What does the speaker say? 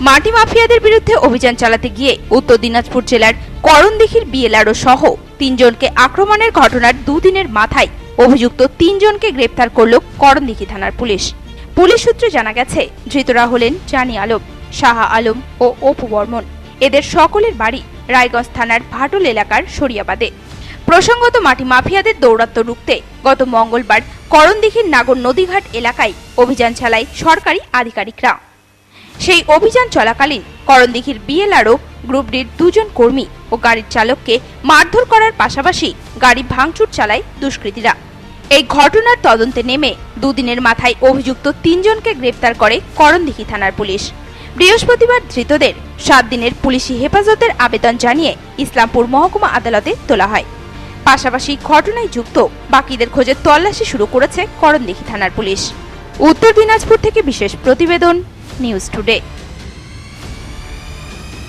মাটি মাফিয়াদের বিরুদ্ধে অভিযান চালাতে গিয়ে উত্তর দিনাজপুর জেলার করণদিঘির বিএলআরও সহ 3 জনকে আক্রমণের ঘটনার দুদিনের মাথায় অভিযুক্ত 3 জনকে গ্রেপ্তার করল করণদিঘি থানার পুলিশ। পুলিশ সূত্রে জানা গেছে, ধৃতরা হলেন জানি আলম, শাহ আলম ও অপু বর্মন। এদের সকলের বাড়ি রায়গঞ্জ থানার ভাটল এলাকার সরিয়াবাদে। প্রসঙ্গত, মাটি মাফিয়াদের দৌরাত্ম্য রুখতে গত মঙ্গলবার করণদিঘির নাগর নদীঘাট এলাকায় অভিযান চালায় সরকারি আধিকারিকরা। সেই অভিযান চলাকালীন করণদিঘির বিএলআরও গ্রুপ ডির 2 জন কর্মী ও গাড়ির চালককে মারধর করার পাশাপাশি গাড়ি ভাঙচুর চালায় দুষ্কৃতীরা। এই ঘটনার তদন্তে নেমে দুদিনের মাথায় অভিযুক্ত 3 জনকে গ্রেপ্তার করে করণদিঘি থানার পুলিশ। বৃহস্পতিবার ধৃতদের 7 দিনের পুলিশি হেফাজতের আবেদন জানিয়ে ইসলামপুর মহকুমা আদালতে তোলা হয়। পাশাপাশি ঘটনায় যুক্ত বাকিদের খোঁজে তল্লাশি শুরু করেছে করণদিঘি থানার পুলিশ। উত্তর দিনাজপুর থেকে বিশেষ প্রতিবেদন, নিউজ টুডে।